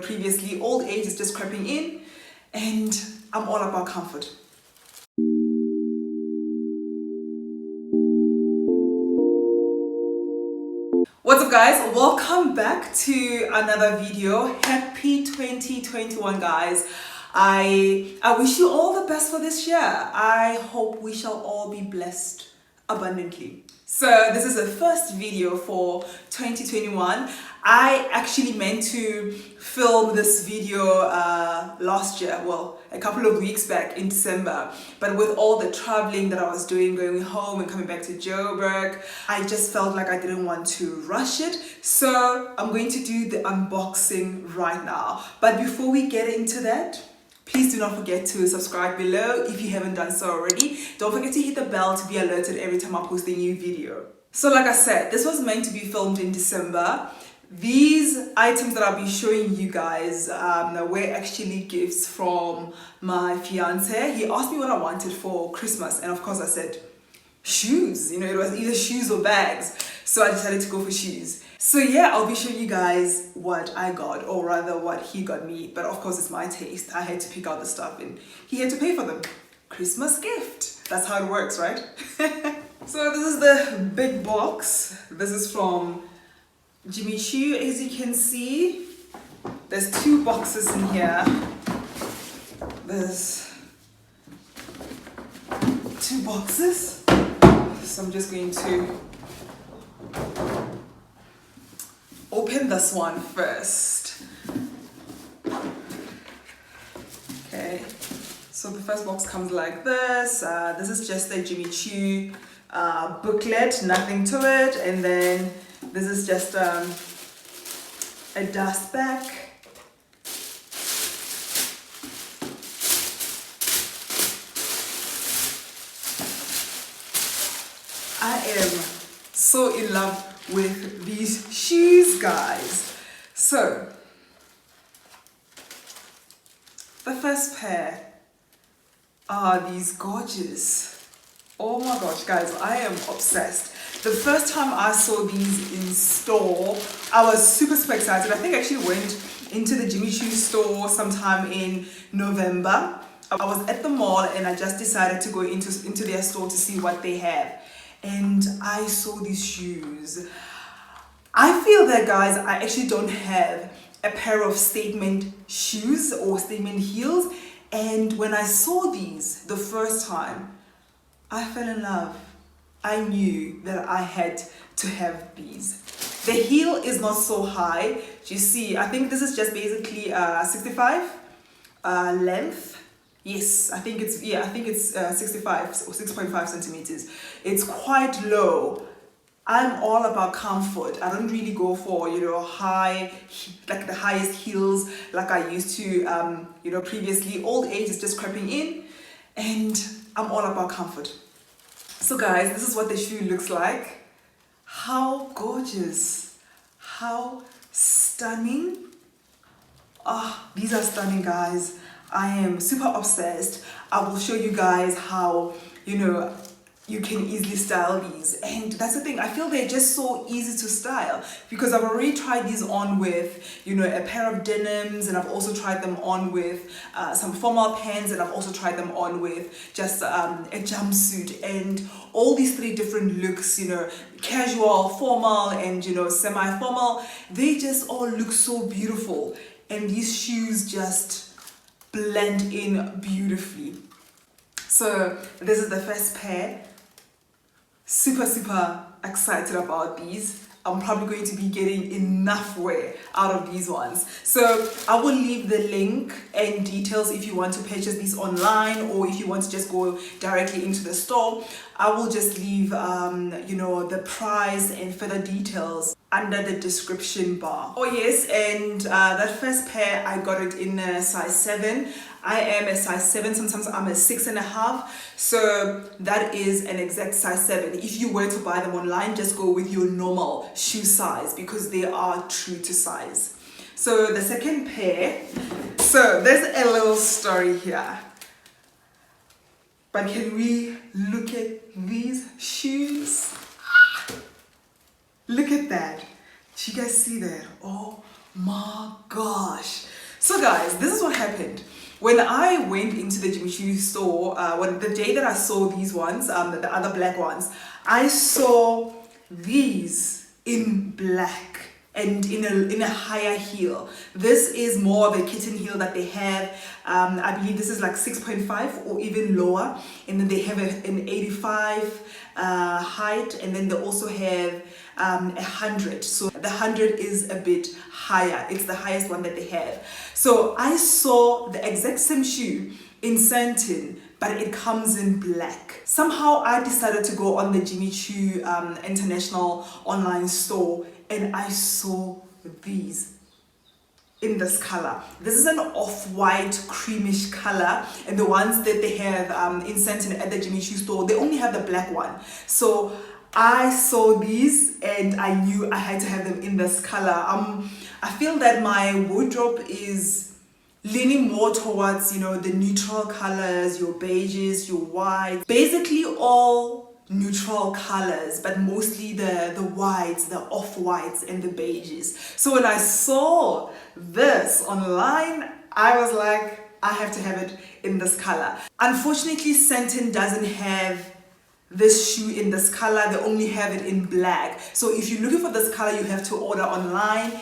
previously. Old age is just creeping in, and I'm all about comfort. What's up, guys? Welcome back to another video. Happy 2021, guys. I wish you all the best for this year. I hope we shall all be blessed abundantly. So this is the first video for 2021. I actually meant to film this video last year, well, a couple of weeks back in December, but with all the traveling that I was doing, going home and coming back to Joburg, I just felt like I didn't want to rush it. So I'm going to do the unboxing right now. But before we get into that, please do not forget to subscribe below if you haven't done so already. Don't forget to hit the bell to be alerted every time I post a new video. So like I said, this was meant to be filmed in December. These items that I'll be showing you guys were actually gifts from my fiance. He asked me what I wanted for Christmas, and of course I said shoes. You know, it was either shoes or bags. So I decided to go for shoes. So yeah, I'll be showing you guys what I got, or rather what he got me. But of course it's my taste. I had to pick out the stuff and he had to pay for them. Christmas gift. That's how it works, right? So this is the big box. This is from Choo, as you can see. There's two boxes in here. There's two boxes. So I'm just going to open this one first. Okay, so the first box comes like this. This is just a Choo booklet, nothing to it, and then this is just a dust bag. I am so in love with these shoes, guys. So the first pair are these gorgeous. Oh my gosh, guys, I am obsessed. The first time I saw these in store, I was super excited. I think I actually went into the Choo store sometime in November. I was at the mall and I just decided to go into their store to see what they have. And I saw these shoes. I feel that, guys, I actually don't have a pair of statement shoes or statement heels. And when I saw these the first time, I fell in love. I knew that I had to have these. The heel is not so high. You see, I think this is just basically 65 length. Yes, I think it's 65 or 6.5 centimeters. It's quite low. I'm all about comfort. I don't really go for, high, like the highest heels like I used to, previously. Old age is just creeping in, and I'm all about comfort. So guys, this is what the shoe looks like. How gorgeous. How stunning. Ah, these are stunning, guys. I am super obsessed. I will show you guys how, you can easily style these. And that's the thing, I feel they're just so easy to style because I've already tried these on with, a pair of denims, and I've also tried them on with some formal pants, and I've also tried them on with just a jumpsuit, and all these three different looks, casual, formal, and semi-formal, they just all look so beautiful, and these shoes just blend in beautifully. So this is the first pair. Super excited about these. I'm probably going to be getting enough wear out of these ones. So I will leave the link and details if you want to purchase these online, or if you want to just go directly into the store. I will just leave the price and further details under the description bar. Oh yes, and that first pair, I got it in a size 7. I am a size 7, sometimes I'm a 6.5, so that is an exact size 7. If you were to buy them online, just go with your normal shoe size because they are true to size. So the second pair, so there's a little story here. But can we look at these shoes? Look at that. Do you guys see that? Oh my gosh. So guys, this is what happened. When I went into the Jimmy Choo store, the day that I saw these ones, the other black ones, I saw these in black and in a higher heel. This is more of a kitten heel that they have. I believe this is like 6.5 or even lower, and then they have an 85 height, and then they also have 100. So the 100 is a bit higher. It's the highest one that they have. So I saw the exact same shoe in satin, but it comes in black. Somehow I decided to go on the Jimmy Choo international online store, and I saw these in this color. This is an off-white creamish color, and the ones that they have in satin at the Jimmy Choo store, they only have the black one. So I saw these and I knew I had to have them in this color. I feel that my wardrobe is leaning more towards, you know, the neutral colors, your beiges, your whites, basically all neutral colors, but mostly the whites, the off-whites and the beiges. So when I saw this online, I was like, I have to have it in this color. Unfortunately, Satin doesn't have this shoe in this color. They only have it in black. So if you're looking for this color, you have to order online.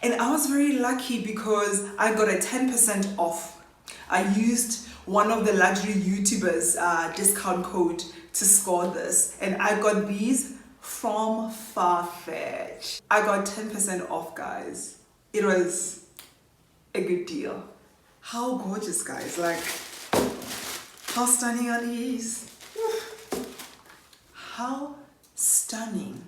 And I was very lucky because I got a 10% off. I used one of the luxury YouTubers discount code to score this, and I got these from Farfetch. I got 10% off, guys. It was a good deal. How gorgeous, guys. Like, how stunning are these? How stunning.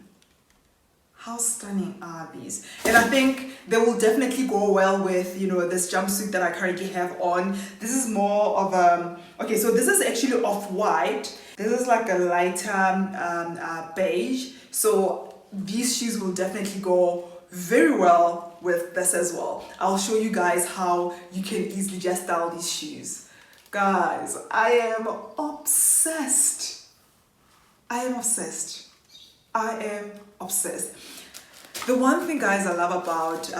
How stunning are these? And I think they will definitely go well with, you know, this jumpsuit that I currently have on. This is more of okay, so this is actually off-white. This is like a lighter beige. So these shoes will definitely go very well with this as well. I'll show you guys how you can easily just style these shoes. Guys, I am obsessed. I am obsessed. I am obsessed. The one thing, guys, I love about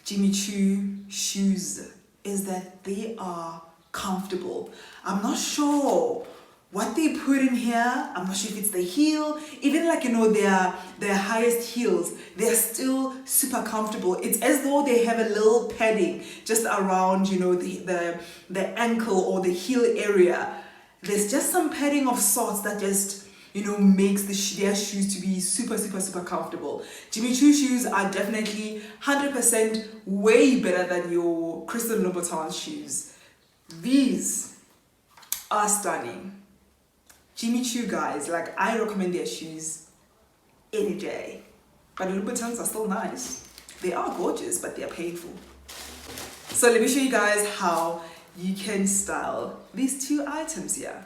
Jimmy Choo shoes is that they are comfortable. I'm not sure what they put in here. I'm not sure if it's the heel. Even like, you know, their highest heels, they're still super comfortable. It's as though they have a little padding just around, you know, the ankle or the heel area. There's just some padding of sorts that just, you know, makes their shoes to be super, super, super comfortable. Jimmy Choo shoes are definitely 100% way better than your Crystal Louboutin shoes. These are stunning. Jimmy Choo, guys, like, I recommend their shoes any day. But Louboutins are still nice. They are gorgeous, but they're painful. So let me show you guys how you can style these two items here.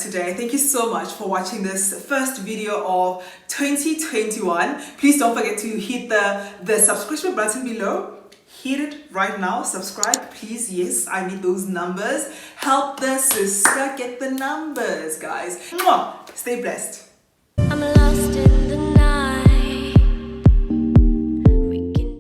Today. Thank you so much for watching this first video of 2021. Please don't forget to hit the subscription button below. Hit it right now. Subscribe, please. Yes, I need those numbers. Help the sister get the numbers, guys. Mwah! Stay blessed. I'm lost in the